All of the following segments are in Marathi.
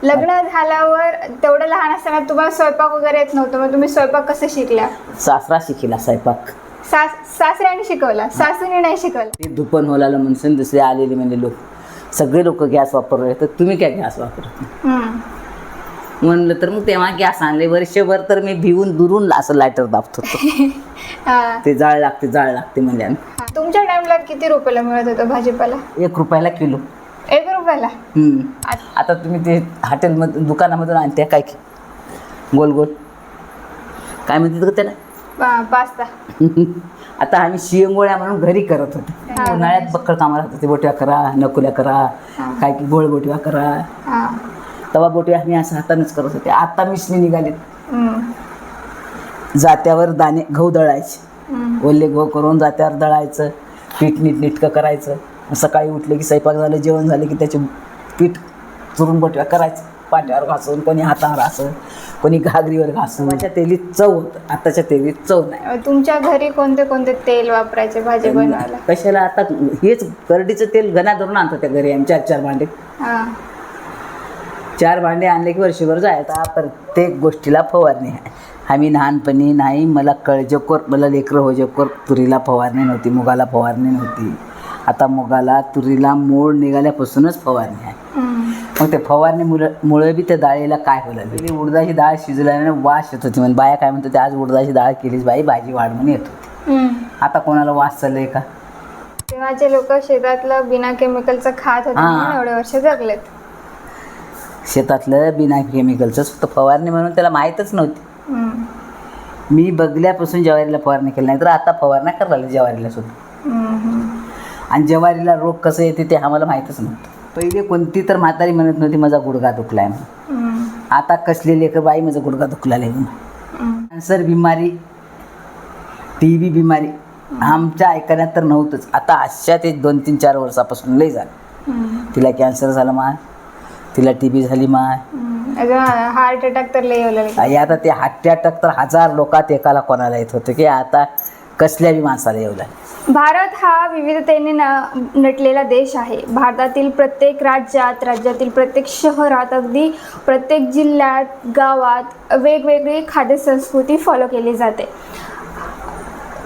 लग्न झाल्यावर तेवढं लहान असताना तुम्हाला स्वयंपाक वगैरे येत नव्हतं, मग तुम्ही स्वयंपाक कसं शिकल्या? सासरा शिकिला स्वयंपाक. सासऱ्याने शिकवला, सासूने नाही शिकवलं? ते दुपण होलाला म्हणून दुसरे आलेले म्हणजे लोक सगळे लोक गॅस वापरले, तर तुम्ही काय गॅस वापरत नाही म्हणलं. तर मग तेव्हा गॅस आणले. वर्षभर तर मी भिवून दुरून असं लायटर दाबत होतो. ते जाळ लागते म्हणजे. तुमच्या टाइमला किती रुपयाला मिळत होतं भाजीपाला? 1 रुपयाला किलो. 1 रुपयाला? आता तुम्ही ते हॉटेलमध्ये दुकानामधून आणते काय की गोल गोल काय म्हणते का त्याला? पास्ता. आता आम्ही शिवंगोळ्या म्हणून घरी करत होतो. उन्हाळ्यात बक्कळ कामाला होते. बोटव्या करा, नकुल्या करा, काय की गोळ बोटव्या करा. तवा बोटव्या आम्ही असं हातानंच करत होते. आता मिशनी निघालीत. जात्यावर दाणे गहू दळायचे. ओले गहू करून जात्यावर दळायचं, पीठ नीटनेटकं करायचं. सकाळी उठले की स्वयंपाक झालं, जेवण झालं की त्याचे पीठ चुरून बोटव्या करायचं. पाट्यावर घासून, कोणी हातावर घासून, कोणी घागरीवर घासून. माझ्या तेलीत चव होतं, आताच्या तेलीत चव नाही. तुमच्या घरी कोणते कोणते तेल वापरायचे भाजी बनवायला? कशाला? आता हेच करडीचं तेल घना धरून आणतो त्या घरी. आम्ही 4 भांडे. 4 भांडे आणले की वर्षभर जायचं. प्रत्येक गोष्टीला फवारणी आहे. आम्ही लहानपणी नाही, मला कळजोकर, मला लेकरं होजोकर तुरीला फवारणी नव्हती, मुगाला फवारणी नव्हती. आता मुगाला तुरीला मोड निघाल्यापासूनच फवारणी आहे. मग ते फवारणीमुळे बी त्या डाळीला काय होलं? पहिली उडदाची डाळ शिजल्याने वास येत होती. म्हणजे बाया काय म्हणतो, ते आज उडदाची डाळ केलीच बाई, भाजी वाढ म्हणून येत होती. आता कोणाला वास चाललंय का? तेव्हाचे लोक शेतातलं बिना केमिकलचं खात होते म्हणून एवढे वर्ष जगलेत. शेतातलं बिना केमिकलचं फक्त फवारणी म्हणून त्याला माहीतच नव्हती. मी बघल्यापासून ज्वारीला फवारणी केली, नाही तर आता फवारण्या करायला ज्वारीला सुद्धा. आणि ज्वारीला रोग कसं येते ते आम्हाला माहीतच नव्हतं. पहिले कोणती तर म्हातारी म्हणत नव्हती माझा गुडघा दुखलाय म्हणून. आता कसले लेकर बाई माझा गुडघा दुखलाय म्हणून. कॅन्सर बिमारी, TB बिमारी आमच्या ऐकण्यात तर नव्हतंच. आता अशा ते 2-3-4 वर्षापासून लय झालं. तिला कॅन्सर झालं माय, तिला TB झाली माय, हार्ट अटॅक तर लय होईल. आता ते हार्ट अटॅक तर 1000 लोकात एकाला कोणाला येत होतं की आता कसल्या बी माणसाला येऊ लागलं. भारत हा विविधतेने नटलेला देश आहे. भारतातील प्रत्येक राज्यातील प्रत्येक शहरात, अगदी प्रत्येक जिल्ह्यात, गावात वेगवेगळी खाद्यसंस्कृती फॉलो केली जाते.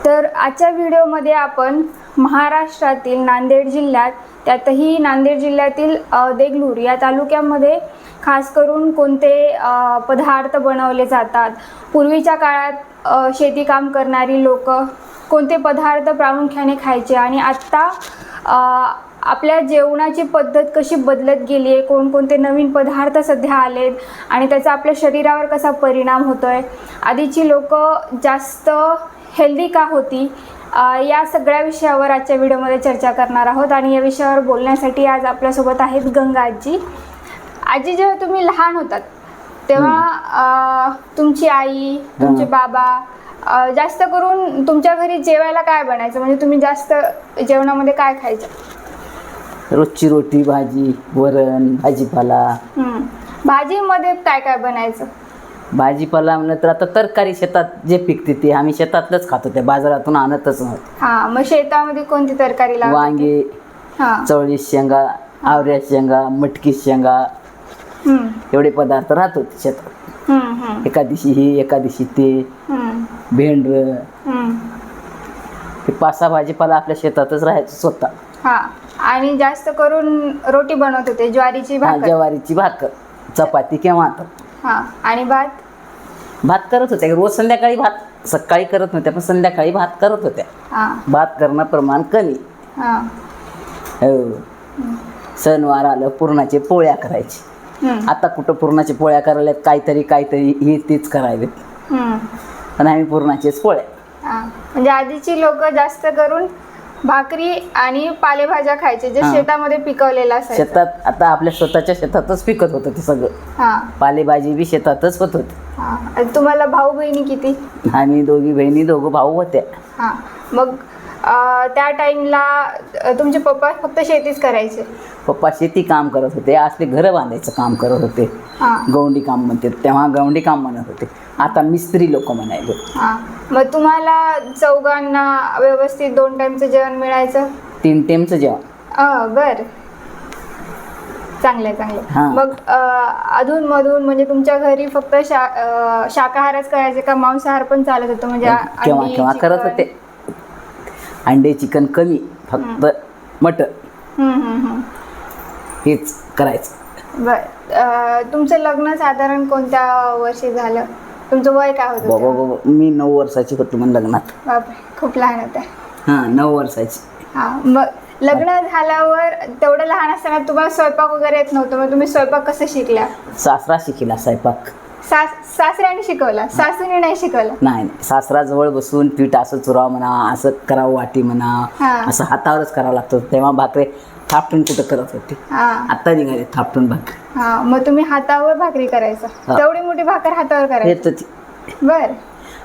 तर आजच्या व्हिडिओमध्ये आपण महाराष्ट्रातील नांदेड जिल्ह्यात, त्यातही नांदेड जिल्ह्यातील देगलूर या तालुक्यामध्ये खास करून कोणते पदार्थ बनवले जातात, पूर्वीच्या काळात शेती काम करणारी लोक कोणते पदार्थ प्रामुख्याने खायचे, आणि आत्ता आपल्या जेवणाची पद्धत कशी बदलत गेली आहे, कोणकोणते नवीन पदार्थ सध्या आलेत आणि त्याचा आपल्या शरीरावर कसा परिणाम होतो आहे, आधीची लोक जास्त हेल्दी का होती, या सगळ्या विषयावर आजच्या व्हिडिओमध्ये चर्चा करणार आहोत. आणि या विषयावर बोलण्यासाठी आज आपल्यासोबत आहेत गंगा आजी. आजी, जेव्हा तुम्ही लहान होतात तेव्हा तुमची आई, तुमचे बाबा जास्त करून तुमच्या घरी जेवायला काय बनायचं? म्हणजे तुम्ही जास्त जेवणामध्ये काय खायचं? रोजची रोटी, भाजी, वरण, भाजीपाला. भाजीमध्ये काय काय बनायचं? भाजीपाला म्हणलं तर आता तरकारी शेतात जे पिकते ते आम्ही शेतातलंच खातो, त्या बाजारातून आणतच नव्हतं. मग शेतामध्ये कोणती तरकारी लागते? वांगे, चवळी शेंगा, आवऱ्या शेंगा, मटकी शेंगा, एवढे पदार्थ राहत होते शेतात. एका दिवशी हे, एका दिवशी ते, भेंडर, हे 5-6 भाजीपाला आपल्या शेतातच राहायचं स्वतः. आणि जास्त करून रोटी बनवत होते, ज्वारीची भाकर. ज्वारीची भाकर, चपाती किंवा आणि भात करत होत्या रोज. संध्याकाळी भात सकाळी करत नव्हत्या, पण संध्याकाळी भात करत होत्या. भात करणं प्रमाण कमी. हो, सणवार आलं पुरणाचे पोळ्या करायची. आता कुठं पुरणाच्या पोळ्या करायला, काहीतरी हे तेच करायला, पण आम्ही पुरणाचेच पोळ्या. म्हणजे आधीची लोक जास्त करून भाकरी आणि पालेभाज्या खायचे जे शेतामध्ये पिकवलेलं असायचं. शेतात आता आपल्या स्वतःच्या शेतातच पिकत होतं ते सगळं. पालेभाजी बी शेतातच होत होती. तुम्हाला भाऊ बहिणी किती? आम्ही 2 बहिणी 2 भाऊ होत्या. मग त्या टाइमला तुमचे पप्पा फक्त शेतीच करायचे? पप्पा शेती काम करत होते, असले घरं बांधायचं काम करत होते. गवंडी काम म्हणते, तेव्हा गवंडी काम म्हणत होते. आता मिस्त्री लोक म्हणायले. मग तुम्हाला चौघांना व्यवस्थित 2 टाइमचं जेवण मिळायचं? 3 टाइमचं जेवण. बर. चांगले चांगले. हा. मग अधून मधून म्हणजे तुमच्या घरी फक्त शाकाहारच करायचे का मांसाहार पण चालत होतं म्हणजे केव्हा अंडी, केव्हा करत चिकन? होते. अंडे चिकन कमी, फक्त मटण हेच करायचं. बर. तुमचं लग्न साधारण कोणत्या वर्षी झालं? तुमचं वय काय होतं बाबा तेव्हा? बाबा मी 9 वर्षाची होती मग लग्नात. बापरे, खूप लहान होत्या. हां 9 वर्षाची. हा, मग लग्न झाल्यावर तेवढं लहान असताना तुम्हाला स्वयंपाक वगैरे येत नव्हतं, मग तुम्ही स्वयंपाक कसं शिकल्या? सासरा शिकला स्वयंपाक. सासऱ्याने शिकवला, सासूने नाही शिकवलं? नाही, सासरा जवळ बसून पीठ असं चुरावं म्हणा, असं करावं वाटी म्हणा, हा. असं हातावरच करावं लागतं. तेव्हा भाकरे थापटून कुठं करत होते. हा आत्ता निघाले थापटून भाकरी. हा, मग तुम्ही हातावर भाकरी करायचं? हा. तेवढी मोठी भाकर हातावर करायची? येत होती. बर.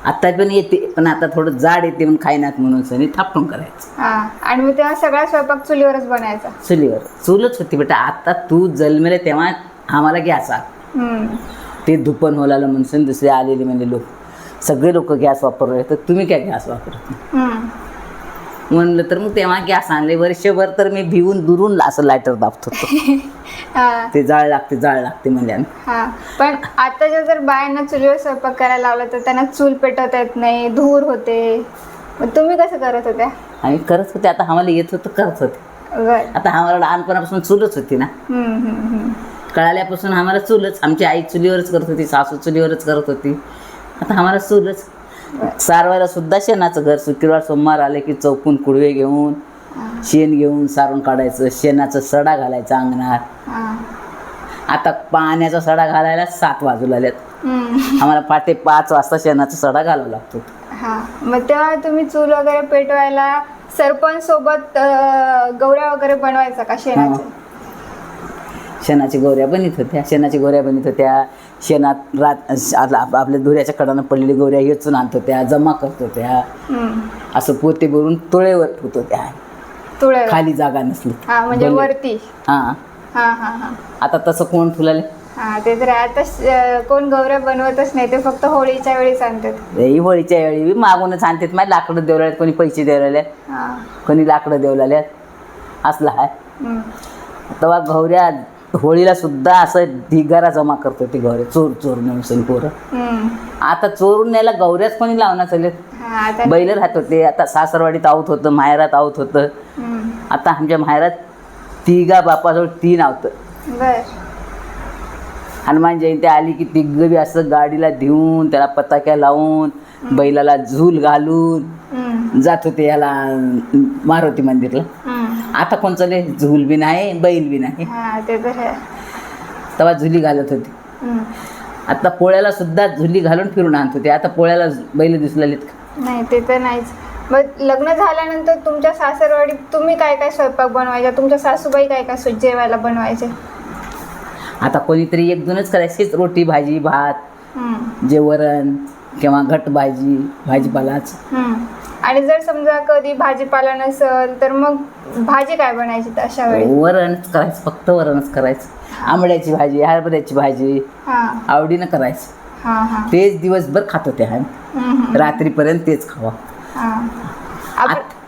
आत्ता पण येते, पण आता थोडं जाड येते म्हणून खायनात म्हणून सनी थापटून करायचं. हा, आणि मग तेव्हा सगळा स्वयंपाक चुलीवरच बनायचा? चुलीवर चूलच होती बेटा. आता तू जन्मले तेव्हा आम्हाला गॅस आला. ते धुपण होलालं म्हणून दुसरे आलेले म्हणजे लोक सगळे लोक गॅस वापरले, तर तुम्ही काय गॅस वापरत नाही म्हणलं. तर मग तेव्हा गॅस आणले. वर्षभर तर मी भिवून दुरून असं लायटर दाबत होतो. हा ते जाळ लागते म्हणजे. हा, पण आताच्या जर बायांना चुलीवर स्वयंपाक करायला लावलं तर त्यांना चूल पेटवता येत नाही, धूर होते. मग तुम्ही कसं करत होत्या? आम्ही करत होते. आता आम्हाला येत होतं, करत होते. बर. आता आम्हाला लहानपणापासून चूलच होती ना. कळाल्यापासून आम्हाला चूलच. आमची आई चुलीवरच करत होती, सासू चुलीवरच करत होती. आता आम्हाला चूलच. सारवायला सुद्धा शेणाचं घर. शुक्रवार सोमवार आले की चौकून कुडवे घेऊन शेण घेऊन सारून काढायचं. शेणाचा सडा घालायचा अंगणात. आता पाण्याचा सडा घालायला 7 वाजूला आल्यात. आम्हाला पहाटे 5 वाजता शेणाचा सडा घालावा लागतो. हा, मग तेव्हा तुम्ही चूल वगैरे पेटवायला सरपंच सोबत गौऱ्या वगैरे बनवायचा का शेणाच्या? शेणाची गौऱ्या बनित होत्या. शेणात आपल्या धुऱ्याच्या कडानं पडलेली गौऱ्या वेचून आणत होत्या, जमा करत होत्या. असं पोते भरून तुळेवर ठेवत होत्या. तुळे खाली जागा नसली म्हणजे वरती. हा. हा हा हा. आता तसं कोण फुलाले? हा, ते तर आता कोण गौऱ्या बनवतच नाही, ते फक्त होळीच्या वेळीच आणतात. ही होळीच्या वेळी मागूनच आणतात. माझे लाकडं देऊ लागल्यात, कोणी पैसे देऊ लागल्यात, कोणी लाकडं देऊ लागल्यात. असलं आहे. तेव्हा गौऱ्या होळीला सुद्धा असं ढिगारा जमा करत होती गौऱ्या, चोर चोर म्हणून पोरं. आता चोरून न्यायला गौऱ्याच कोणी लावणार चालेल. बैल राहत होते. आता सासरवाडीत आऊत होतं, माहेरात आऊत होतं. आता आमच्या माहेरात 3 बापाजवळ 3 आवतं. बर. हनुमान जयंती आली की 3 बी असं गाडीला देऊन त्याला पताक्या लावून बैलाला झूल घालून जात होते याला मारुती मंदिरला. आता कोणचं नाही, झूल बी नाही, बैल बी नाही. तेव्हा झुली घालत होती. आता पोळ्याला सुद्धा झुली घालून फिरून आणत होते. आता पोळ्याला बैल दिसू लागलेत का? नाही, ते तर नाहीच. मग लग्न झाल्यानंतर तुमच्या सासरवाडीत तुम्ही काय काय स्वयंपाक बनवायचा? तुमच्या सासूबाई काय काय जेवायला बनवायचे? आता कोणीतरी 1-2च करायचीच. रोटी भाजी भात, जेवण किंवा घट भाजी, भाजीपालाच. आणि जर समजा कधी भाजीपाला नसेल तर मग भाजी काय बनायची अशा वेळी? वरणच करायचं, फक्त वरणच करायचं. आंबड्याची भाजी, हरभऱ्याची भाजी आवडीनं करायचं. तेच दिवसभर खात होते आम्ही, रात्रीपर्यंत तेच खावा.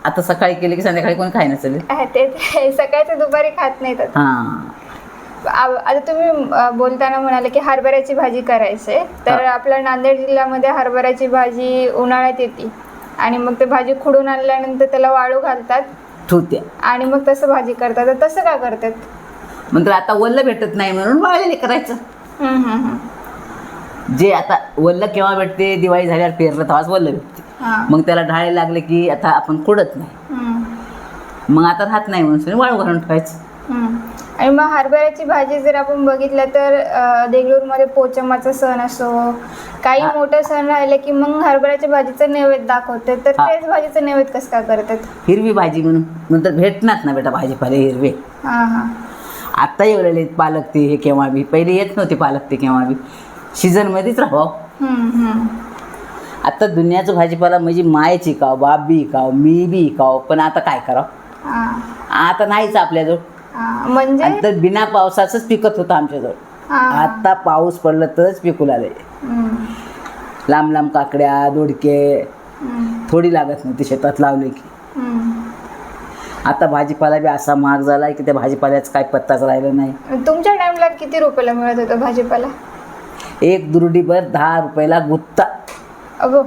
आता सकाळी केले की संध्याकाळी कोण खाय नसेल. ते सकाळचं दुपारी खात नाहीत. आता तुम्ही बोलताना म्हणाले की हरभऱ्याची भाजी करायची, तर आपल्या नांदेड जिल्ह्यामध्ये हरभऱ्याची भाजी उन्हाळ्यात येते आणि मग ते भाजी खुडून आणल्यानंतर त्याला वाळू घालतात, ठेवते आणि मग तसं भाजी करतात. तर तसं का करतात? म्हणजे आता वल्ल भेटत नाही म्हणून वाळलेले करायचं. जे आता वल्ल केव्हा भेटते? दिवाळी झाल्यावर पेरलं तेव्हाच वल्ल भेटते. मग त्याला ढाळे लागले की आता आपण कुडत नाही, मग आता राहत नाही म्हणून वाळू घालून ठेवायचं. आणि मग हरभऱ्याची भाजी जर आपण बघितलं तर देगलूरमध्ये पोचमाचा सण असो, काही मोठं सण राहिले की मग हरभऱ्याच्या भाजीचं नैवेद्य दाखवते. तर तेच भाजीचं नैवेद्य कसं काय करतात? हिरवी भाजी म्हणून नंतर भेटणार ना बेटा भाजीपाले हिरवे. आता एवढे पालक ते हे केव्हा बी, पहिले येत नव्हते पालक ते केव्हा बी, सीझनमध्येच राहावं. आता दुनियाचं भाजीपाला म्हणजे मायची काव, बाप बी काव, मी बी काव, पण आता काय करावं? आता नाहीच आपल्याजवळ. म्हणजे तर बिना पावसाचंच पिकत होतं आमच्याजवळ. आता पाऊस पडला तरच पिकू आले. लांब लांब काकड्या, दोडके थोडी लागत नव्हती शेतात लावले की. आता भाजीपाला बी असा महाग झाला की त्या भाजीपाल्याचा काय पत्ताच राहिला नाही. तुमच्या टाइमला किती रुपयाला मिळत होतं भाजीपाला? एक दुरडीभर 10 रुपयाला गुत्ता. अगो,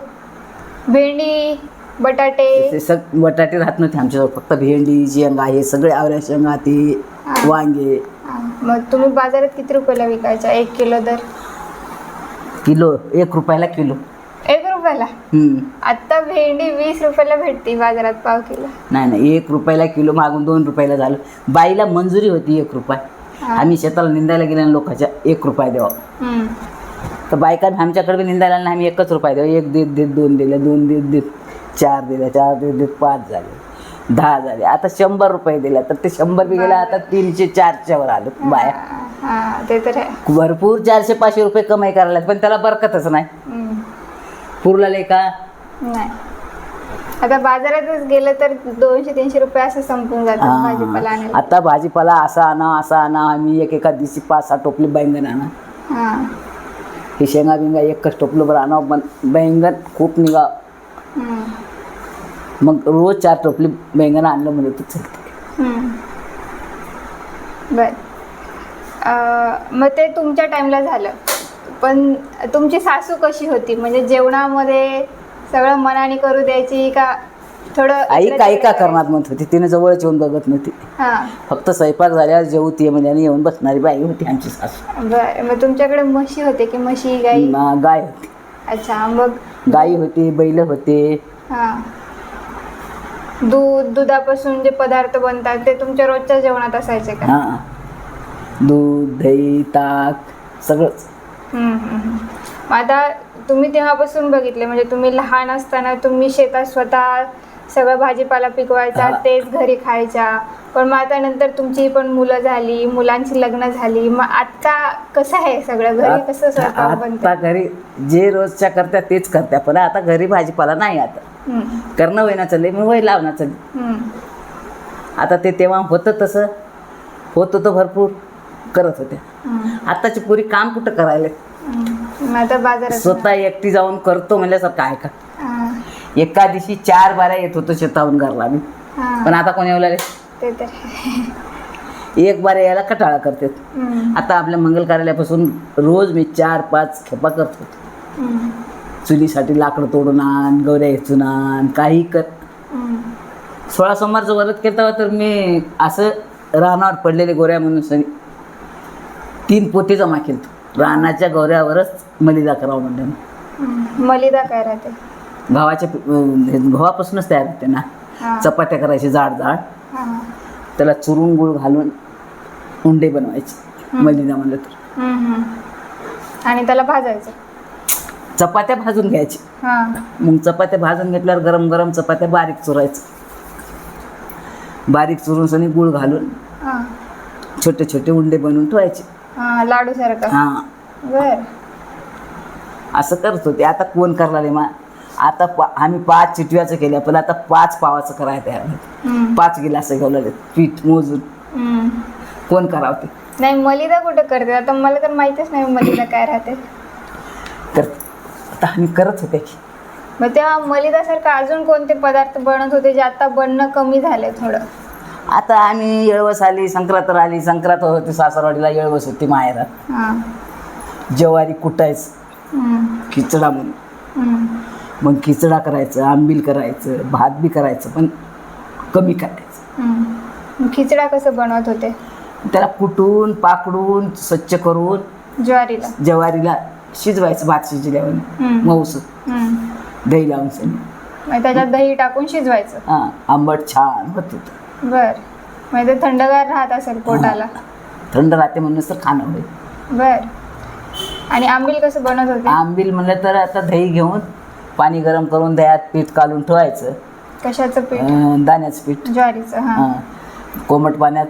भेंडी, बटाटे. ते बटाटे राहत नव्हते आमच्याजवळ, फक्त भेंडी, शेंगा, हे सगळे आवऱ्या शेंगा, ते वांगे. मग तुम्ही बाजारात किती रुपयाला विकायचा 1 किलो दर? किलो 1 रुपयाला किलो. 1 रुपयाला? आता भेंडी 20 रुपयाला भेटते बाजारात पाव किलो. नाही 1 रुपयाला किलो, मागून 2 रुपयाला झालं. बाईला मंजुरी होती 1 रुपया. आम्ही शेताला निंदायला गेल्या लोकांच्या 1 रुपया द्यावा. तर बायका आमच्याकडे बी निंदायला नाही, आम्ही 1 रुपया द्यावा. 1 देत 2 दिले, 2 देत 4 दिले, 4 देत 5 झाले, 10 झाले. आता 100 रुपये दिला तर ते 100 बी गेला, आता 300-400 वर आलो बाया. ते तर आहे. भरपूर 400-500 रुपये कमाई करायला, पण त्याला बरकतच नाही. पुरला का नाही. आता बाजारातच गेलं तर 200-300 रुपये असं संपून जातात भाजीपाला आणायला. आता भाजीपाला असा आणा. आम्ही एका दिवशी 5-6 टोपली बैंगन आणा. हे शेंगा बिंगा एकच टोपलं बरं आणा, पण बैंगन खूप निघा. मग रोज 4 टोपली बैंगन आणलं म्हणजे तर चालते. बर. मग ते तुमच्या टाइमला झालं, पण तुमची सासू कशी होती? म्हणजे जेवणामध्ये सगळं मनाने करू द्यायची का थोडं? आई काय का करणार म्हणत होती, तिने जवळच येऊन बघत नव्हती. फक्त स्वयंपाक झाल्यावर जेवती म्हणजे येऊन बसणारी बाई होती आमची सासू. बरं. मग तुमच्याकडे म्हशी होते की म्हशी, गाई? गाय होती. अच्छा. मग गाई होती, बैल होते. दुधापासून जे पदार्थ बनतात ते तुमच्या रोजच्या जेवणात असायचे का? दूध, दही, ताक सगळंच. मग आता तुम्ही तेव्हापासून बघितले, म्हणजे तुम्ही लहान असताना तुम्ही शेतात स्वतः सगळं भाजीपाला पिकवायचा, तेच घरी खायच्या. पण मग आता नंतर तुमची पण मुलं झाली, मुलांची लग्न झाली, मग आता कसं आहे सगळं घरी? कसं स्वयंपाक बनतं? आता घरी जे रोजच्या करत्या तेच करत्या, पण आता घरी भाजीपाला नाही. आता करणं होईना चालले, मी वय लावणार चालली. आता ते तेव्हा होतं तसं होत होतं, भरपूर करत होत्या. आताची पुरी काम कुठं करायला? आता बाजारात स्वतः एकटी जाऊन करतो म्हणल्यासारखं आहे का? एका दिवशी 4 बाऱ्या येत होतो शेतावरून घरला मी, पण आता कोणी येऊ लागले? ते तर 1 बाऱ्या यायला कटाळा करतात. आता आपल्या मंगल कार्यालयापासून रोज मी 4-5 खेपा करत होतो. चुलीसाठी लाकडं तोडून आण, गौऱ्या हेचून आण, काही कर. 16 सोमवारचं व्रत केलं तर मी असं रानावर पडलेले गोऱ्या म्हणून 3 पोते जमा केलं. रानाच्या गौऱ्यावरच मलिदा करावं म्हणलं. मलिदा काय राहते? गव्हापासूनच तयार होते ना. चपात्या करायची जाड, त्याला चुरून गुळ घालून उंडे बनवायचे, मलिदा म्हणलं तर. आणि त्याला भाजायचं. चपात्या भाजून घ्यायच्या. मग चपात्या भाजून घेतल्यावर गरम गरम चपात्या बारीक चुरायचं. बारीक चुरून सनी गुळ घालून छोटे छोटे उंडे बनवून ठेवायचे, लाडू सारखं. बर. असं करत होते. आता कोण करणार आहे? आता आम्ही 5 चिटव्याचं केलं, पण आता 5 पावाचं करायचं आहे. 5 गिलास घेऊन पीठ मोजून कोण करावं ते? नाही, मलिदा कुठं करते आता? मला तर माहितीच नाही मलिदा काय राहते. आता आम्ही करत होते की. मग तेव्हा मलिदासारखं अजून कोणते पदार्थ बनत होते जे आता बनणं कमी झाले थोडं? आता आम्ही येळवस आली, संक्रांत आली. संक्रांत होती सासरवाडीला, येळवस होती माहेरात. ज्वारी कुटायचं खिचडा म्हणून. मग खिचडा करायचं, आंबील करायचं, भात बी करायचं, पण कमी करायचं. खिचडा कसं बनवत होते? त्याला कुटून पाकडून स्वच्छ करून ज्वारीला शिजवायचं. भात शिजल्यावर मऊसूत दही लावून त्याच्यात दही टाकून शिजवायचं. आंबट छान होत होतं. बर. म्हणजे थंडगार राहत असेल पोटाला? थंड राहते म्हणून तर खाणं होईल. बर. आणि आंबील कसं बनवत होते? आंबील म्हणलं तर आता दही घेऊन पाणी गरम करून दह्यात पीठ काढून ठेवायचं. कशाचं पीठ? दाण्याचं पीठ, ज्वारीचं. कोमट पाण्यात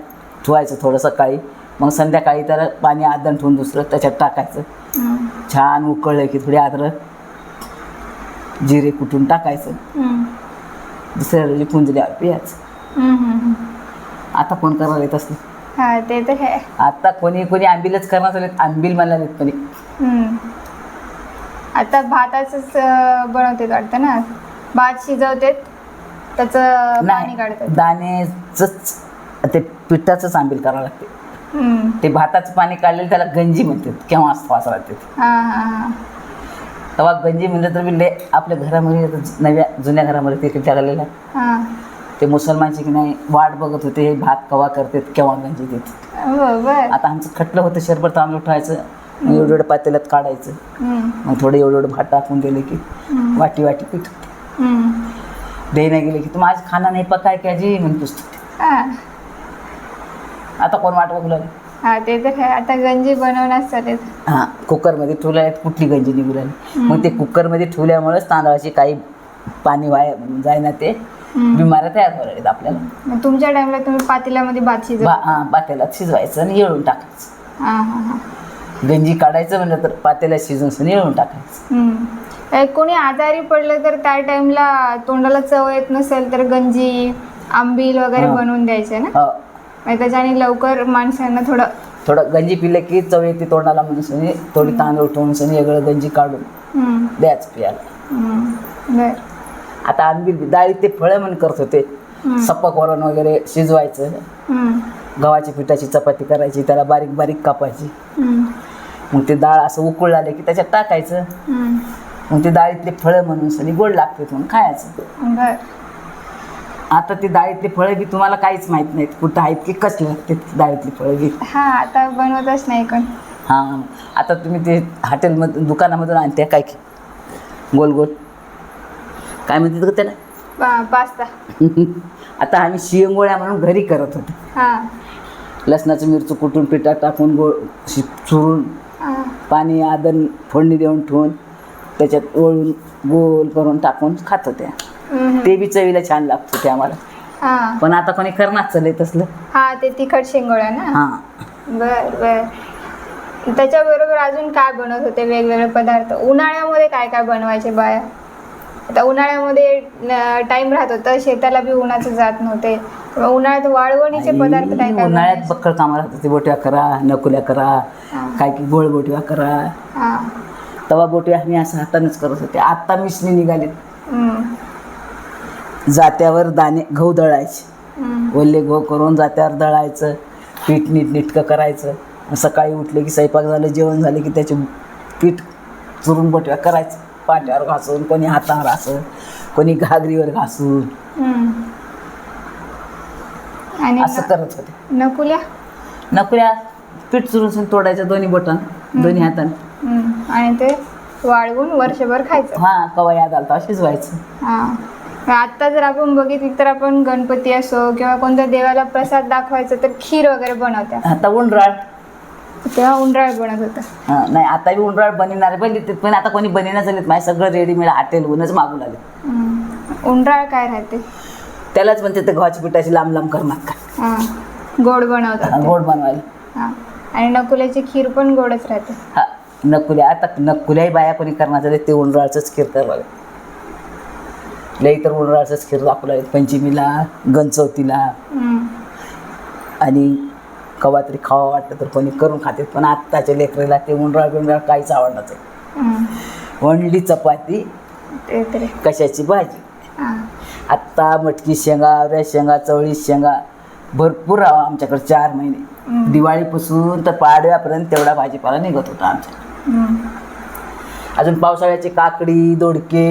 ठेवायचं थोडं सकाळी. मग संध्याकाळी त्याला पाणी आदण ठेवून दुसरं त्याच्यात टाकायचं. छान उकळलं की थोडी अद्रक जिरे कुटून टाकायचं. दुसऱ्या रोजी पुंजल्यावर पियाचं. आता कोण करणार येत असलं? ते तर आहे. आता कोणी आंबीलच करणार झाले. आंबील मला येत कोणी. आता भाताचंच बनवते वाटतं ना? भात शिजवते त्याचं पाणी नाही काढतात. दाणेच ते पिठाचंच आंबील करावं लागते. ते भाताचं पाणी काढलेलं त्याला गंजी म्हणतात. केव्हा वास राहते तेव्हा गंजी म्हणलं तर मी आपल्या घरामध्ये नव्या जुन्या घरामध्ये ते टाकलेलं ते मुसलमानचे की नाही वाट बघत होते हे भात कवा करतात केव्हा गंजी देतात. आता आमचं खटलं होतं शरबत तांदूळ उठवायचं मग एवढं पातेल्यात काढायचं मग थोडं एवढं भात टाकून दिले की वाटी वाटी पीठ दे नाही गेले की तू माझं खाना नाही पकाय की आजी म्हणतोस तू. आता कोण वाट बघलं. हा ते तर आहे. आता गंजी बनवण्यास चालेल. हां कुकरमध्ये ठेवल्या कुठली गंजी निघू राहिली मग ते कुकरमध्ये ठेवल्यामुळेच तांदळाची काही पाणी वाया जायना ते बिमाऱ्या तयार करायला आपल्याला. मग तुमच्या टाइमला तुम्ही पातेल्यामध्ये भात शिजवता. पातेल्यात शिजवायचं आणि येळून टाकायचं. गंजी काढायचं म्हणलं तर पातेल्यात शिजवून येळून टाकायचं. कोणी आजारी पडलं तर त्या टाइमला तोंडाला चव येत नसेल तर गंजी आंबील वगैरे बनवून द्यायचे ना. त्याच्याने लवकर माणसांना थोडं गंजी पिलं की चव येते तोंडाला म्हणून थोडी तांदूळ ठेवून वेगळं गंजी काढून द्यायचं पियाला. आता आंबील डाळी ते फळं म्हणून करत होते. सपक वरण वगैरे शिजवायचं गव्हाची पिठाची चपाती करायची त्याला बारीक बारीक कापायची मग ते डाळ असं उकळ आले की त्याच्यात टाकायचं मग ते डाळीतले फळं म्हणून गोड लागते म्हणून खायचं. आता ते डाळीतले फळं बी तुम्हाला काहीच माहित नाहीत कुठं आहेत की कसले लागते डाळीतली फळं बी. आता बनवतच नाही कोण. आता तुम्ही ते हॉटेलमधून दुकानामधून आणते काय की गोल गोल काय म्हणतात का त्याला पास्ता. आता आम्ही शिंगोळ्या म्हणून घरी करत होतो. लसणाचं मिरचं कुटून पिठात टाकून गोळ चुरून पाणी आदन फोडणी देऊन ठेवून त्याच्यात ओळून गोल करून टाकून खात होत्या. ते बी चवीला छान लागत होते आम्हाला. पण आता कोणी करणार चाललंय तसलं. ते तिखट शेंगोळ्या ना. बर. त्याच्याबरोबर अजून काय बनवत होते वेगवेगळे पदार्थ. उन्हाळ्यामध्ये काय काय बनवायचे बाया. आता उन्हाळ्यामध्ये टाइम राहत होता शेताला बी उन्हाचं जात नव्हते उन्हाळ्यात वाळवणीचे पदार्थ काय काय. उन्हाळ्यात बक्कळ कामं राहत होते. बोट्या करा नकुल्या करा काय की गोळ बोट्या करा तवा बोट्या आम्ही असं हातानंच करत होते. आता मिशनी निघालीत. जात्यावर दाणे गहू दळायचे ओले गहू करून जात्यावर दळायचं पीठ नीटकं करायचं. सकाळी उठले की स्वयंपाक झालं जेवण झालं की त्याचे पीठ चुरून बोट्या करायचं पाट्यावर घासून कोणी हातावर घासून कोणी घागरीवर घासून असं करत होते. नकुल्या पीठ चुरून तोडायचं दोन्ही बोटानं दोन्ही हातानं आणि ते वाळवून वर्षभर खायचं. कवा याद आलता शिजवायचं. आता जर आपण बघितलं तर आपण गणपती असो किंवा कोणत्या देवाला प्रसाद दाखवायचं तर खीर वगैरे बनवतात. आता उंडराळ तेव्हा उंडराळ बनत होतं. नाही आता बी उंडराळ बनवणार पण आता कोणी बनवण्याच झालेत माझे सगळं रेडीमेड हॉटेलहूनच मागून आले. उंडराळ काय राहते. त्यालाच म्हणते ते गव्हाची पिठाची लांब लांब करणार का. गोड बनवतात. गोड बनवायला. आणि नकुल्याची खीर पण गोडच राहते. नकुल्या आता नकुल्याही बाया कोणी करणार झाले ते उंडराळचंच खीर करावं. लई तर उंडराळचंच खीर दाखवलं पंचमीला गणचौतीला आणि कवा तरी खावं वाटलं तर कोणी करून खाते. पण आत्ताच्या लेकरीला ते उंडराळ काहीच आवडणार नाही. वणली चपाती कशाची भाजी. आत्ता मटकी शेंगा आवऱ्या शेंगा चवळी शेंगा भरपूर राहा आमच्याकडे 4 महिने दिवाळीपासून तर पाडव्यापर्यंत तेवढा भाजीपाला निघत होता आमच्या. अजून पावसाळ्याचे काकडी दोडके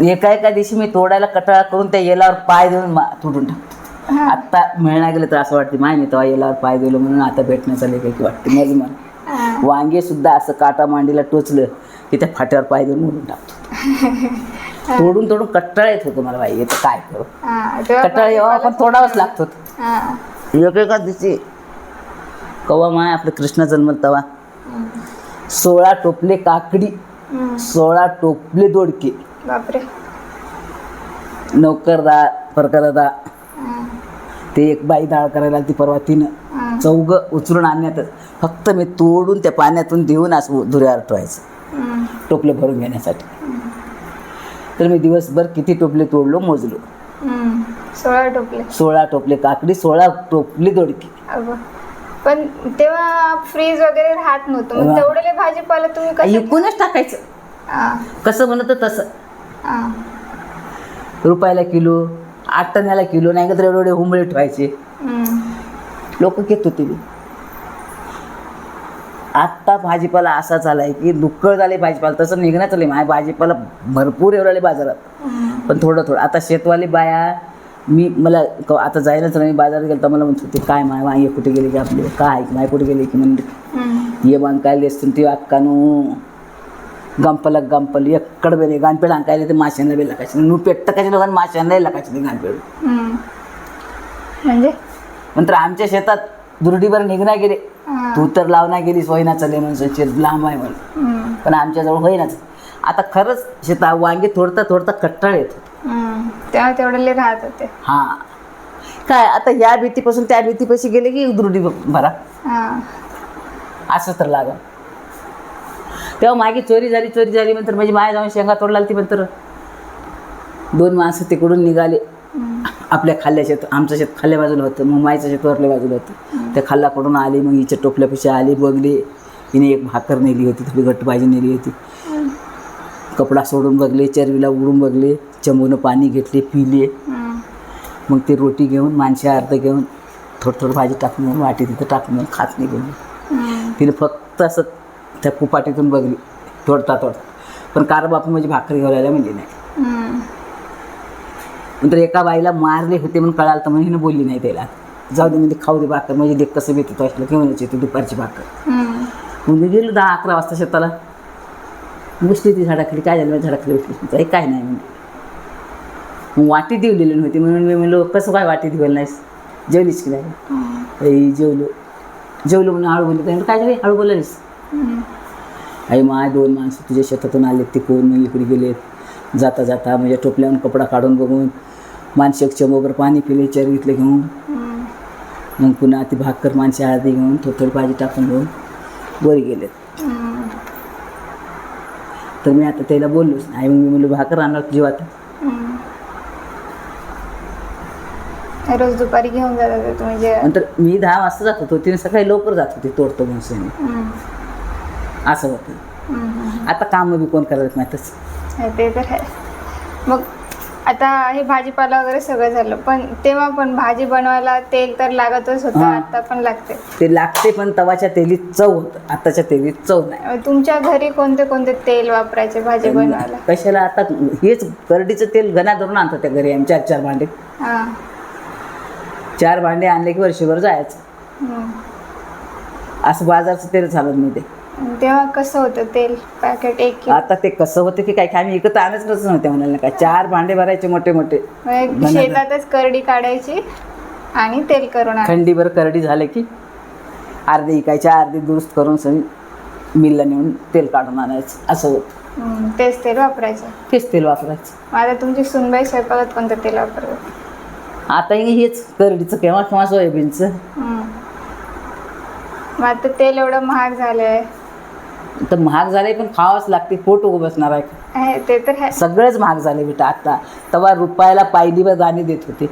एका दिवशी मी तोडायला कटाळा करून त्या येलावर पाय देऊन तुटून टाकतो. आत्ता मिळणार गेलं तर असं वाटते मी तेव्हा येलावर पाय दिलं म्हणून आता भेटण्याचं लेख की वाटते माझी मला. वांगे सुद्धा असं काटा मांडीला टोचलं की त्या फाट्यावर पाय देऊन मोडून टाकतो. तोडून कट्टाळ येत होतं मला बाई येतं काय करू. कट्टाळ यावं पण तोडावंच लागत होतं. एका दिवशी कवा माय आपलं कृष्ण जन्मल तवा 16 टोपले काकडी 16 टोपले दोडके. बापरे. नौकरदार परकरदा ते एक बाई डाळ करायला ती परवा तिनं चौघं उचलून आणण्यातच फक्त मी तोडून त्या पाण्यातून देऊन असं धुऱ्यावर ठेवायचं टोपले भरून घेण्यासाठी. तर मी दिवसभर किती टोपले तोडलो मोजलो. 16 टोपले काकडी 16 टोपले दोडकी. पण तेव्हा फ्रीज वगैरे राहत नव्हतं मग तेवढे भाजीपाला तुम्ही एकूणच टाकायचं कसं बनतं तसं. रुपयाला किलो, 8 टण्याला किलो, नाही तर एवढे हुंबळे ठेवायचे. लोक घेत होते मी. आत्ता भाजीपाला असा झालाय की दुक्कळ झाले भाजीपाला, तसं निघण्यात आले. माझ्या भाजीपाला भरपूर येऊ राहिले बाजारात, पण थोडं आता शेतवाली बाया मला आता जायलाच नाही. बाजारात गेलं तर मला म्हणत होते काय माय कुठे गेले की आपले काय माय कुठे गेले की म्हणजे ये बांकायला असतील ती अक्कानू गंपल एकड बेले गाणपेड अंकायला ते माशांना बी लागायचे. नु पेट्ट कशा लोकांना माशांनाही लागायचे ते गाणपेड. म्हणजे नंतर आमच्या शेतात दुर्डीवर निघण्या गेले. तू तर लावण्या गेली होईना चले म्हणून लांब आहे म्हणून, पण आमच्याजवळ होईनाच. आता खरंच शेतात वांगे थोडता कट्टाळ येतो तेव्हा तेवढे राहत होते. हां काय आता या भीतीपासून त्या भीतीपाशी गेले की दुर्डी भरा असं तर लागा. तेव्हा मागे चोरी झाली नंतर माझी माया जाऊन शेंगा तोडला ती. नंतर 2 माणसं तिकडून निघाले आपल्या खाल्ल्या शेत. आमचं शेत खाल्ल्या बाजूला होतं, मग माईचं शेत वरल्या बाजूला होतं. त्या खाल्लाकडून आली, मग हिच्या टोपल्यापाशी आली, बघली. हिने एक भाकर नेली होती, थोडी घट्ट भाजी नेली होती. कपडा सोडून बघले, चरवीला उडून बघले, चमूनं पाणी घेतले, पिले. मग ते रोटी घेऊन माणसे अर्ध घेऊन थोडं भाजी टाकून घेऊन वाटी तिथं टाकून घेऊन खात निघून. तिने फक्त असं त्या कुपाटीतून बघली तोडता. पण कार बापू माझी भाकरी घालायला म्हणजे नाही. नंतर एका बाईला मारले होते म्हणून कळालं तर म्हणून हिनं बोलली नाही त्याला. जाऊ दे म्हणजे खाऊ दे भाकर, म्हणजे देख कसं भेटतो असलं घेऊन यायची ती दुपारची भाकर. मग मी गेलो 10-11 वाजता शेताला. बसली ती झाडाखाली. काय झालं झाडाखाली बसली, काय नाही म्हणजे. मग वाटी दिवलेली नव्हती म्हणून मी म्हणलो कसं काय वाटी दिवलं नाहीस, जेवलीस की नाही. जेवलो म्हणून हळू बोलली. काय झालं हळू बोलालीस. आई माय 2 माणसं तुझ्या शेतातून आले, तिकडून इकडे गेलेत. जाता म्हणजे टोपल्याहून कपडा काढून बघून माणसे एक चमोगर पाणी पिले चरवीतले घेऊन. मग पुन्हा ती भाकर माणसे हळदी घेऊन थोडी भाजी टाकून घेऊन वर गेलेत. तर मी आता त्याला बोललोच नाही. मग मी म्हणलो भाकर आणणार तुझी आता. रोज दुपारी घेऊन जात होते तुम्ही. नंतर मी 10 वाजता जात होतो, तिने सकाळी लवकर जात होती तोडतो म्हणून. असं होतं. आता कामं बी कोण करायला माहीतच. ते तर आहे. मग आता हे भाजीपाला वगैरे सगळं झालं, पण तेव्हा पण भाजी बनवायला तेल तर लागतच होतं. आता पण लागते ते लागते, पण तवाच्या तेलीत चव होतं, आताच्या तेलीत चव नाही. तुमच्या घरी कोणते कोणते तेल वापरायचे भाजी बनवायला? कशाला आता हेच करडीचं तेल घना धरून आणतात त्या घरी. आम्ही 4 भांडे. 4 भांडे आणले की वर्षभर जायचं. असं बाजारचं तेल चालत नाही ते. तेव्हा कसं होतं तेल पॅकेट 1 किलो? आता ते कसं होतं की काय आम्ही विकत आणतच नव्हते म्हणाले काय. 4 भांडे भरायचे मोठे शेतातच करडी काढायची आणि तेल करून खंडीभर करडी झाले की अर्धे विकायचे, अर्धे दुरुस्त करून सगळी मिलला नेऊन तेल काढून आणायचं. असं होतं. तेच तेल वापरायचं. तेच तेल वापरायचं. आता तुमची सुनबाई स्वयंपाकात कोणतं तेल वापरतात? आता हेच करडीचं केव्हा सोयाबीनचं. मग आता तेल एवढं महाग झालंय तर महाग झाले, पण खावाच लागते. पोट बसणार आहे. ते तर आहे. सगळंच महाग झाले बेटा. आता तेव्हा रुपयाला पायलीवर दाणे देत होते,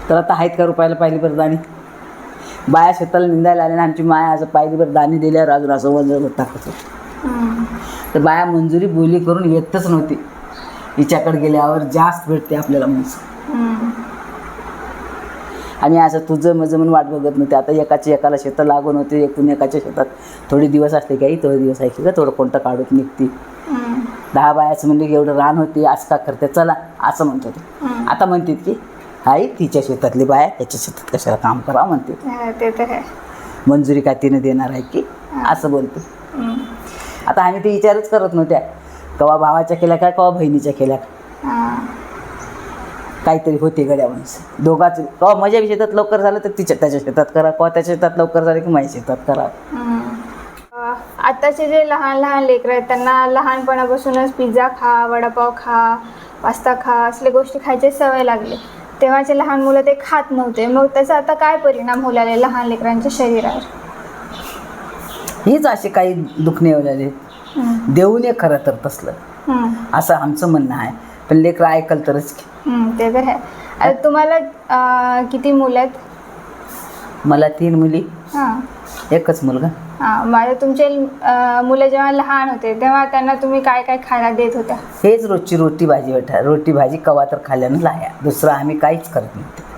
तर आता आहेत का रुपयाला पायलीवर दाणे? बाया शेताला निंदायला आले ना, आमची माया असं पायलीवर दाणे दिल्यावर अजून असं वजन टाकत होतं. तर बाया मंजुरी बोली करून येतच नव्हती. हिच्याकडे गेल्यावर जास्त भेटते आपल्याला माणसं. आणि असं तुझं माझं म्हणून वाट बघत नव्हते. आता एकाला शेतं लागून होते, एकूण एकाच्या शेतात थोडे दिवस असते काही, थोडे दिवस ऐकले का थोडं कोणतं काढून निघते. 10 बायाचं म्हणले की एवढं रान होते, आज का करते चला असं म्हणत होते. आता म्हणतात की आई तिच्या शेतातली बाया त्याच्या शेतात कशाला काम करा म्हणते. ते तर आहे. मंजुरी का तिने देणार आहे की असं बोलते. आता आम्ही ते विचारच करत नव्हत्या. कवा भावाच्या केल्या काय, कवा बहिणीच्या केल्या काहीतरी होते गड्या माणसं दोघाच. कवा माझ्या शेतात लवकर झालं तर त्याच्या शेतात करा, कवा त्याच्या शेतात लवकर झालं की माझ्या शेतात करा. आताचे जे लहान लहान लेकरं आहेत त्यांना लहानपणापासूनच पिझ्झा खा, वडापाव खा, पास्ता खा असल्या गोष्टी खायची सवय लागली. तेव्हाचे लहान मुलं ते खात नव्हते. मग त्याचा आता काय परिणाम होऊ लागले लहान लेकरांच्या शरीरावर? हेच असे काही दुखणे होऊ देऊ नये खरं तर तसलं, असं आमचं म्हणणं आहे. पण लेकरं ऐकल तरच. ते तर आहे. आता तुम्हाला किती मुलं आहेत? मला 3 मुली एकच मुलगा. हां, माझे तुमचे मुलं जेव्हा लहान होते तेव्हा त्यांना तुम्ही काय काय खायला देत होत्या? हेच रोजची रोटी भाजी रोटी भाजी कवा तर खाल्ल्यानं लाया, दुसरं आम्ही काहीच करत नव्हतो.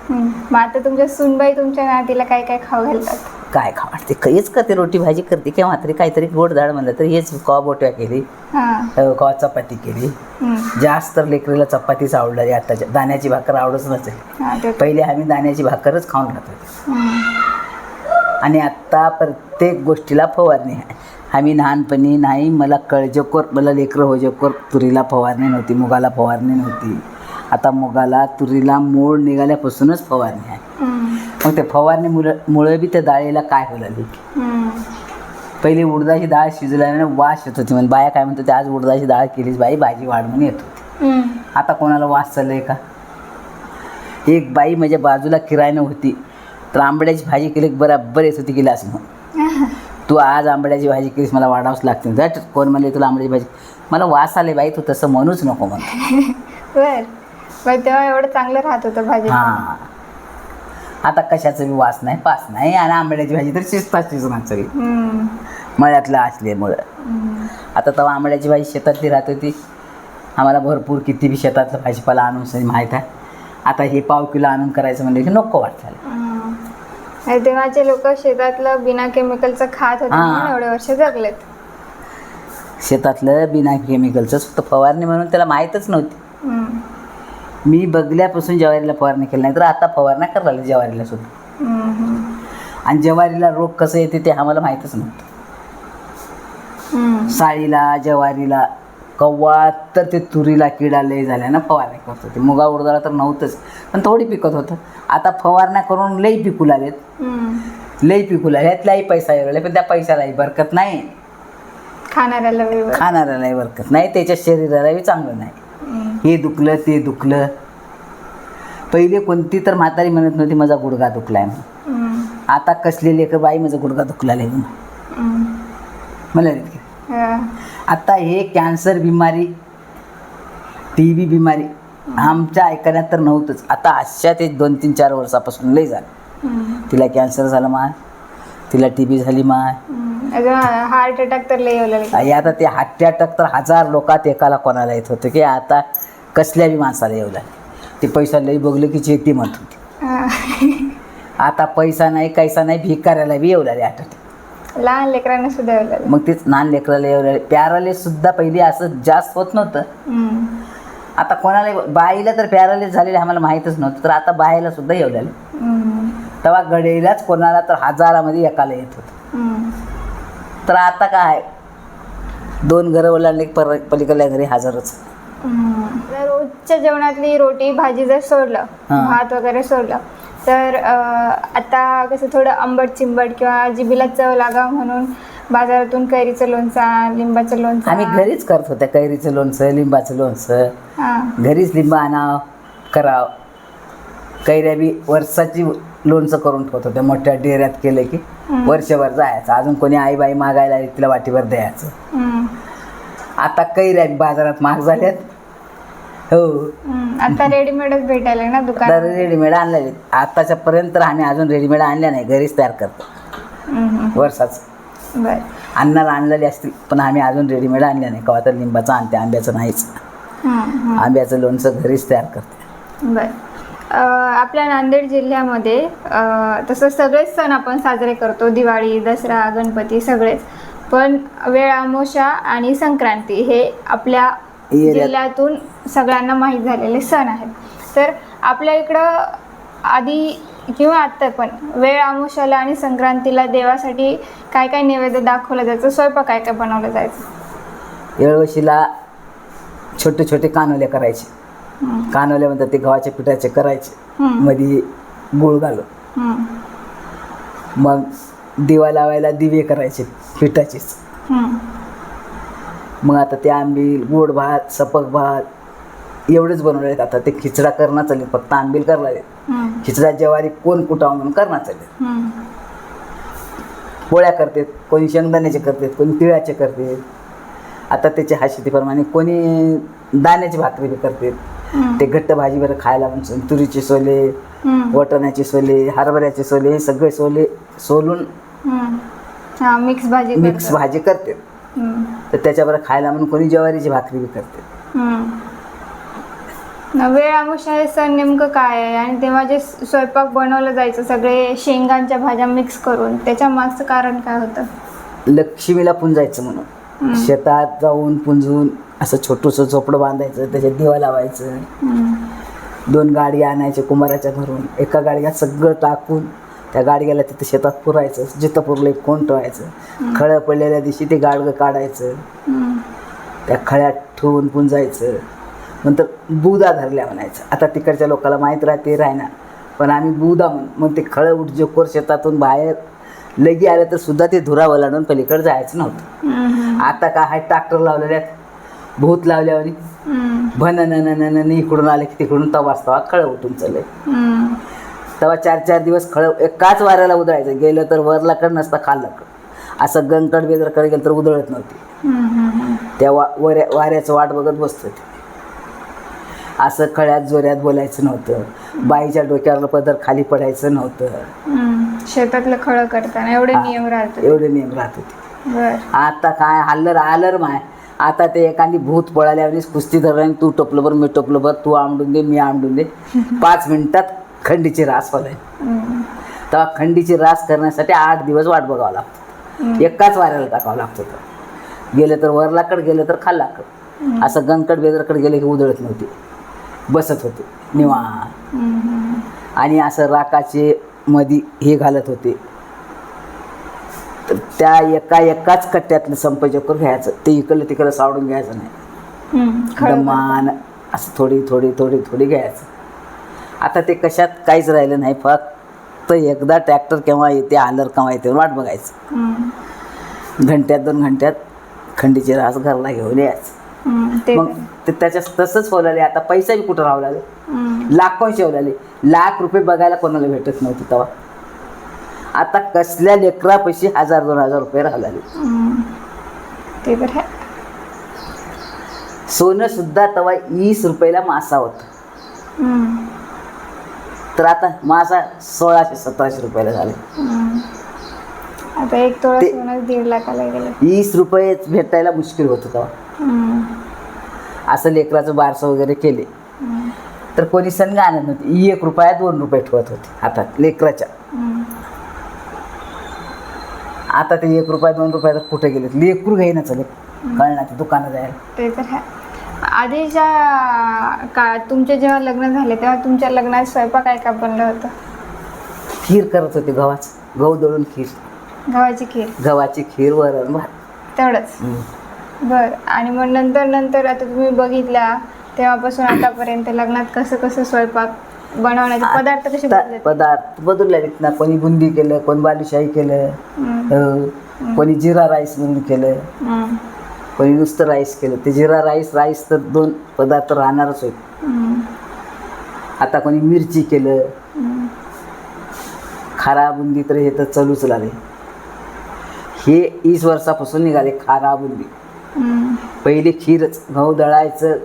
मग आता तुमच्या सुनबाई तुमच्या नातीला काय काय खाऊ घालतात? काय खावडते हेच करते, रोटी भाजी करते किंवा तरी काहीतरी गोडधाड म्हणलं तर हेच कवा बोट्या केली, हां. कवा चपाती केली. हं. जास्त तर लेकरीला चपातीच आवडली, आताच्या दाण्याची भाकर आवडच नसेल. हां, ते पहिले आम्ही दाण्याची भाकरच खाऊन राहत होतो. आणि आत्ता प्रत्येक गोष्टीला फवारणी आहे. आम्ही लहानपणी नाही, मला कळजोकर, मला लेकरं होजोकर तुरीला फवारणी नव्हती, मुगाला फवारणी नव्हती. आता मुगाला तुरीला मूळ निघाल्यापासूनच फवारणी आहे. मग ते फवारणी मुळे बी त्या डाळीला काय होईल. पहिली उडदाची डाळ शिजल्याने वास येत होती, म्हणजे बाया काय म्हणतो ते आज उडदाची डाळ केलीच बाई, भाजी वाढ म्हणून येत होती. आता कोणाला वास चाललाय का? एक बाई माझ्या बाजूला किरायनं होती, तर आंबड्याची भाजी केली बराबर येत होती गेला असं म्हणून, तू आज आंबड्याची भाजी केलीस मला वाढावंच लागते. जाट कोण म्हणले तुला आंबड्याची भाजी, मला वास आले बाई, तू तसं म्हणूच नको म्हणतो. बर, तेव्हा एवढं चांगलं राहत होतं भाजी. हां, आता कशाचं बी वास नाही पास नाही, आणि आंबड्याची भाजी तर शिजणार सगळी मळ्यातलं असल्यामुळं. आता तेव्हा आंबड्याची भाजी शेतातली राहत होती, आम्हाला भरपूर किती बी शेतातलं भाजीपाला आणून माहीत आहे. आता हे पाव किलो आणून करायचं म्हणजे की नको वाटतं. तेव्हाचे लोक शेतातलं बिना केमिकलचं खात होते म्हणून एवढे वर्ष जगलेत. शेतातलं बिना केमिकलचं फक्त फवारणी म्हणून त्याला माहीतच नव्हती. मी बघल्यापासून ज्वारीला फवारणी केली नाही, तर आता फवारण्या करायला ज्वारीला सुद्धा. आणि ज्वारीला रोग कसं येते ते आम्हाला माहीतच नव्हतं. साळीला ज्वारीला कव्वा तर ते तुरीला किडा लय झाल्या ना फवारणी करत होते. मुगा उडदाला तर नव्हतंच, पण थोडी पिकत होतं. आता फवारण्या करून लई पिकू लागलेत, लई पिकू लागल्यात, लई पैसा येऊ, पण त्या पैशालाही बरकत नाही, खाणाऱ्यालाही बरकत नाही, त्याच्या शरीरालाही चांगलं नाही. हे दुखलं ते दुखलं. पहिले कोणती तर म्हातारी म्हणत नव्हती माझा गुडघा दुखलाय म्हणून, आता कसले लेकर बाई माझा गुडघा दुखला लागून मला. आता हे कॅन्सर बिमारी, TB बिमारी आमच्या ऐकण्यात तर नव्हतंच. आता अशा ते 2-3-4 वर्षापासून लय झालं. तिला कॅन्सर झालं माय, तिला TB झाली माय, हार्ट अटॅक तर लय. आता ते हार्ट अटॅक तर 1000 लोकात एकाला कोणाला येत होतं, की आता कसल्या बी माणसाला येऊ लागले. ते पैसा लई बघलं की चेती म्हणत होती. आता पैसा नाही कैसा नाही, भिकाऱ्याला बी येऊ लागले हार्ट अटॅक, लहान लेकरांना सुद्धा येऊ लागले. मग तेच लहान लेकराला येऊ लागले. पॅरालिस सुद्धा पहिली असं जास्त होत नव्हतं. आता कोणाला बाईला तर पॅरालिस झालेले आम्हाला माहीतच नव्हतं, तर आता बाईला सुद्धा येऊ लागले. तेव्हा गडेलाच कोणाला तर 1000मध्ये एकाला येत होतं. तर आता काय 2 घरं ओलांडले पलीकडल्या घरी 1000च. रोजच्या जेवणातली रोटी भाजी जर सोडलं, भात वगैरे सोडलं, तर आता कसं थोडं आंबट चिंबट किंवा जिभेला चव लागा म्हणून बाजारातून कैरीचं लोणचं, लिंबाचं लोणचं आम्ही घरीच करत होत्या. कैरीचं लोणचं, लिंबाचं लोणचं घरीच, लिंबा आणाव कराव. कैऱ्या बी वर्षाची लोणचं करून ठेवत होत्या, मोठ्या डेऱ्यात केलं की वर्षभर जायचं. अजून कोणी आई बाई मागायला तिला वाटीवर द्यायचं. आता कैऱ्या बाजारात महाग झाल्यात. हो, आता रेडीमेडच भेटायला ना दुकानात. रेडीमेड आणलेले आताच्या पर्यंत आम्ही अजून रेडीमेड आणल्या नाही, घरीच तयार करतो वर्षाचं. बरं, अन्नाला आणलेले असतील, पण आम्ही अजून रेडीमेड आणल्या नाही. कवा तर लिंबाचं आणते, आंब्याचं नाहीच. आंब्याचं लोणचं घरीच तयार करते. बरं, आपल्या नांदेड जिल्ह्यामध्ये तसं सगळेच सण आपण साजरे करतो, दिवाळी, दसरा, गणपती सगळेच. पण वेळ अमावस्या आणि संक्रांती हे आपल्या जिल्ह्यातून सगळ्यांना माहीत झालेले सण आहेत. तर आपल्या इकडं आधी किंवा आत्ता पण वेळ अमावस्याला आणि संक्रांतीला देवासाठी काय काय नैवेद्य दाखवलं जायचं, स्वयंपाक काय काय बनवलं जायचं? येळवशीला छोटे छोटे कानोले करायचे. कानोले म्हणतात ते गव्हाच्या पिठाचे करायचे, मध्ये गुळ घालून. मग दिवा लावायला दिवे करायचे पिठाचेच. मग आता ते आंबील, गोड भात, सपक भात एवढेच बनवले. आता ते खिचडा करणं चालेल, फक्त आंबील करला. खिचडा ज्वारी कोण कुटावं म्हणून करणं चालेल. पोळ्या करतात, कोणी शेंगदाण्याचे करतात, कोणी तिळाचे करतात. आता त्याच्या हाशितीप्रमाणे कोणी दाण्याची भाकरी बी करतात. ते घट्ट भाजी बरं खायला म्हणून तुरीचे सोले, वाटाण्याचे सोले, हरभऱ्याचे सोले हे सगळे सोले सोलून हा मिक्स भाजी मिक्स करतात. भाजी करते. तर त्याच्याबरोबर खायला म्हणून कोणी ज्वारीची भाकरी बी करते. वेळ आमुष हे सण नेमकं काय आहे आणि तेव्हा जे स्वयंपाक बनवलं जायचं सगळे शेंगांच्या भाज्या मिक्स करून, त्याच्या मागचं कारण काय होतं? लक्ष्मीला पुंजायचं म्हणून शेतात जाऊन पुंजून असं छोटंसं झोपडं बांधायचं, त्याच्यात दिवा लावायचं. 2 गाडी आणायचे कुंभाराच्या घरून, एका गाडीला सगळं टाकून त्या गाडग्याला तिथं शेतात पुरायचं. जिथं पुरलं एक कोण ठेवायचं. खळं पडलेल्या दिवशी ते गाडगं काढायचं, त्या खळ्यात ठेवून पुंजायचं. नंतर बुदा धरल्या म्हणायचं. आता तिकडच्या लोकांना माहीत राहते राहणार, पण आम्ही बुदा म्हणून. मग ते खळं उठजोकर शेतातून बाहेर लगी आलं तर सुद्धा ते धुरा वलांडून पलीकडे जायचं नव्हतं. आता काय आहे, ट्रॅक्टर लावलेल्यात, भूत लावल्यावर भन इकडून आले की तिकडून तवाच तवा खळं उठून चालले. तेव्हा 4-4 दिवस खळं एकाच वाऱ्याला उधळायचं. गेलं तर वरला कड नसता खाल्ला कड, असं गंकड बेदरकडे गेलं तर उधळत नव्हती. त्या वाऱ्याचं वाट बघत बसत होते. असं खळ्यात जोऱ्यात बोलायचं नव्हतं. बाईच्या डोक्यावर पदर खाली पडायचं नव्हतं. शेतातलं खळं करताना एवढे नियम राहतात. एवढे नियम राहत होते. आता काय आलर माय. आता ते एखादी भूत पळाल्यावर कुस्ती धरल्याने तू टोपलं बरं मी टोपलं बरं, तू आमडून दे मी आमडून दे. 5 मिनिटात खंडीची रास व्हाय. तेव्हा खंडीची रास करण्यासाठी 8 दिवस वाट बघावं लागतं. एकाच वाऱ्याला टाकावं लागतं. गेलं तर वरलाकड, गेलं तर खाल्लाकड. असं गंकड बेदरकड गेले की उधळत नव्हते, बसत होते निवांत. आणि असं राकाचे मधी हे घालत होते. तर त्या एकाच कट्ट्यातलं संपजकर घ्यायचं, ते इकडलं तिकडं सावडून घ्यायचं नाही. दमान असं थोडी घ्यायचं. आता ते कशात काहीच राहिलं नाही. फक्त एकदा ट्रॅक्टर केव्हा येते, आलर केव्हा येते वाट बघायचं. घंट्यात 2 घंट्यात खंडीची रास घरला घेऊन यायचं. मग ते त्याच्या तसंच होलाले. आता पैसा बी कुठं राहू लागले, लाखो शेवलाले. लाख रुपये बघायला कोणाला भेटत नव्हते तेव्हा. आता कसल्या लेकरा पैसे 1000-2000 रुपये राहिलेले. ते तर सोनं सुद्धा तेव्हा 20 रुपयाला मासा होता. तर आता मासा 1600-1700 रुपयाला झाले. आता 1 तोळा सोनं 1.5 लाखाला गेलं. 20 रुपये भेटायला मुश्किल होतं तेव्हा. असं लेकराचं बारसं वगैरे केले तर कोणी संग आणत नव्हती. 1 रुपया 2 रुपये ठेवत होते हातात लेकराच्या. आता ते 1 रुपया 2 रुपया कुठे गेले, लेकरू घेईना चालेल कळणार ते दुकानात जायला. ते तर आधीच्या काळात तुमचे जेव्हा लग्न झाले तेव्हा तुमच्या लग्नात स्वयंपाक काय बनलं होतं? खीर करत होते गव्हाचं, गहू दळून खीर. गव्हाची खीर, वरण भात, तेवढंच. बरं. आणि मग नंतर आता तुम्ही बघितल्या तेव्हापासून आतापर्यंत लग्नात कसं स्वयंपाक बनवण्याचे पदार्थ कसे पदार्थ बदलले ना. कोणी बुंदी केलं, कोणी बालुशाही केलं, कोणी जिरा राईस म्हणून केलं, कोणी नुसतं राईस केलं. ते जिरा राईस तर 2 पदार्थ राहणारच होते. आता कोणी मिरची केलं, खारा बुंदी तर हे तर चालूच लागले. हे 20 वर्षापासून निघाले खारा बुंदी. पहिले खीरच, गहू दळायचं,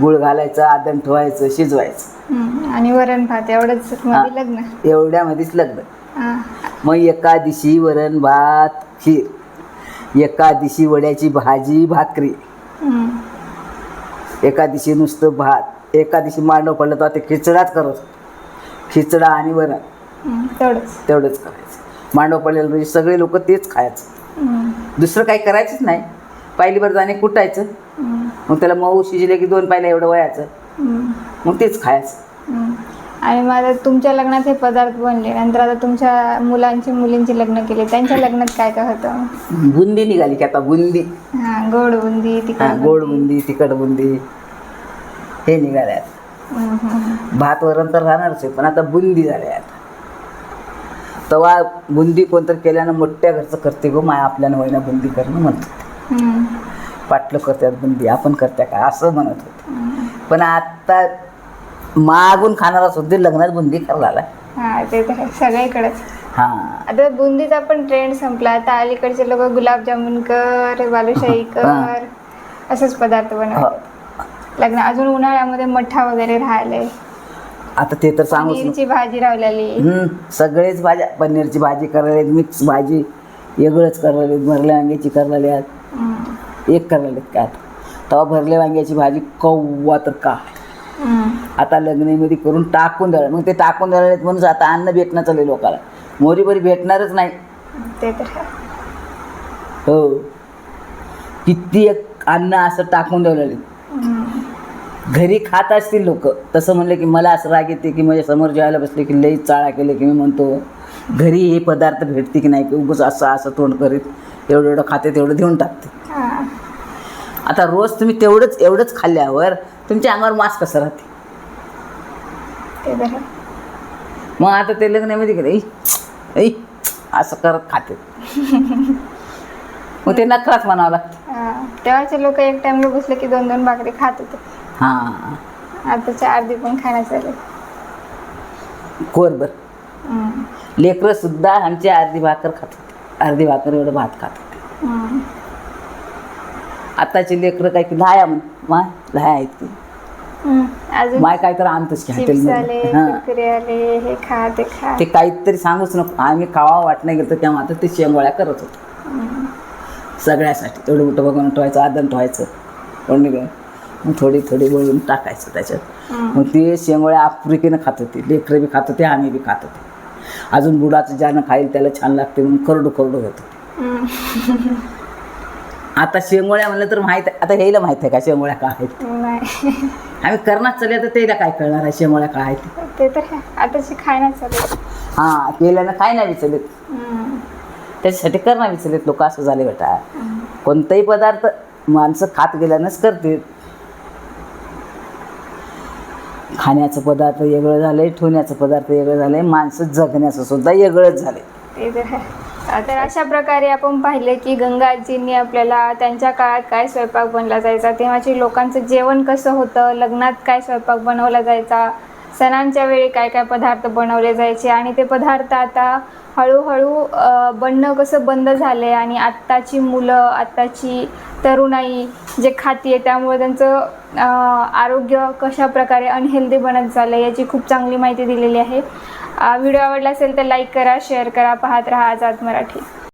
गुळ घालायचं, आदन ठेवायचं, शिजवायचं आणि वरण भात एवढंच मध्ये लग्न. एवढ्यामध्येच लग्न. मग एका दिवशी वरण भात खीर, एका दिवशी वड्याची भाजी भाकरी, एका दिवशी नुसतं भात, एका दिवशी मांडव पडलं तर ते खिचडाच करत. खिचडा आणि वरण तेवढंच करायचं. मांडव पडलेलं म्हणजे सगळे लोक तेच खायचं, दुसरं काही करायचंच नाही. पायलीभर जाणे कुटायचं, मग त्याला मऊ शिजले की 2 पायल्या एवढं वयाचं, मग तेच खायचं. आणि मला तुमच्या लग्नात हे पदार्थ बनले. नंतर आता तुमच्या मुलींची लग्न केली, त्यांच्या लग्नात काय होतं? बुंदी निघाली की आता बुंदी. गोड बुंदी, तिखट बुंदी हे निघाल्यात. भात वरण तर राहणारच आहे, पण आता बुंदी झाल्या. आता तेव्हा बुंदी कोणतरी केल्यानं मोठ्या घरचं करते गो माय, आपल्यानं होईना बुंदी करणं म्हणतो. पाटलं करतात बुंदी, आपण करत्या काय असं म्हणत होते. पण आता मागून खाणारा सुद्धा लग्नात बुंदी करायला. ते तर सगळीकडेच. आता बुंदीचा पण ट्रेंड संपला. आता अलीकडचे लोक गुलाबजामुन कर, बालुशाही कर असेच पदार्थ बनवतात लग्न. अजून उन्हाळ्यामध्ये मठ्ठा वगैरे राहिले. आता ते तर सांगू, पनीरची भाजी राहिलेली, सगळेच भाज्या, पनीरची भाजी करायला, मिक्स भाजी, वेगळंच करायला भरल्या वांग्याची करायला एक करायला काय तेव्हा भरल्या वांग्याची भाजी कव्वा तर का आता लग्नामध्ये करून टाकून द्यावं मग ते टाकून द्यायला म्हणून आता अन्न भेटणं चालू लोकांना मोरी बरी भेटणारच नाही ते तर आहे. हो किती एक अन्न असं टाकून द्यावं घरी खात असतील लोक तसं म्हणलं की मला असं राग येते की माझ्या समोर जेवायला बसले की लई चाळा केलं की मी म्हणतो घरी हे पदार्थ भेटते की नाही की उगाच असं असं तोंड करीत एवढं एवढं खाते तेवढं देऊन टाकते हां. आता रोज तुम्ही एवढंच खाल्ल्यावर तुमच्या अंगावर मास कसं राहते ते तर आहे. मग आता ते लग्नामध्ये गेले ऐ असं करत खाते मग ते नखराच म्हणावं लागतं हां. तेव्हाचे लोक एक टाइमला बसले की 2-2 भाकरी खात होते. हां आताच्या अर्धी पण खाण्यात आले. कोरभर लेकरं सुद्धा आमची अर्धी भाकर खात होते अर्धी भाकर एवढं भात खात होते आताची लेकरं काय की लहाया माय लहाया आहेत की अजून माय काय तर आणतोच की चिप्स आले, हॉटेलमध्ये हां कुरकुरे आले, हे खा ते खा. ते काहीतरी सांगूच नको आम्ही खावा वाटणं गेलं तेव्हा आता ते शेंगोळ्या करत होतो सगळ्यासाठी एवढं मोठं बघून ठेवायचं आदन ठेवायचं कोणी मग थोडी थोडी वळून टाकायचं त्याच्यात मग ते शेंगोळ्या आफ्रिकेनं खात होते लेकरं बी खात होते आम्ही बी खात होते अजून बुडाचं ज्यानं खाईल त्याला छान लागते म्हणून करडू होतं आता शेंगोळ्या म्हणलं तर माहीत आहे आता हेला माहीत आहे का शेंगोळ्या काय आहेत नाही. आम्ही करणार चालले तर त्याला काय कळणार आहे शेंगोळ्या काय आहेत ते तर आहे. आताची खाण्यात आले. हां केल्यानं काय नाही विचारलेत त्याच्यासाठी करणं विचारलेत लोक असं झाले बेटा कोणताही पदार्थ माणसं खात गेल्यानंच करते खाण्याचं पदार्थ वेगळं झालंय ठेवण्याचं पदार्थ वेगळं झालंय माणसं जगण्याचं सुद्धा वेगळंच झालंय ते तर आहे. तर अशा प्रकारे आपण पाहिलं की गंगा आजींनी आपल्याला त्यांच्या काळात काय स्वयंपाक बनला जायचा तेव्हाची लोकांचं जेवण कसं होतं लग्नात काय स्वयंपाक बनवला जायचा सणांच्या वेळी काय काय पदार्थ बनवले जायचे आणि ते पदार्थ आता हळूहळू बनणं कसं बंद झालं आहे आणि आत्ताची मुलं आत्ताची तरुणाई जे खाते त्यामुळे त्यांचं आरोग्य कशा प्रकारे अनहेल्दी बनत झालं आहे याची खूप चांगली माहिती दिलेली आहे. व्हिडिओ आवडला असेल तर लाईक करा शेअर करा पाहत राहा आझाद मराठी.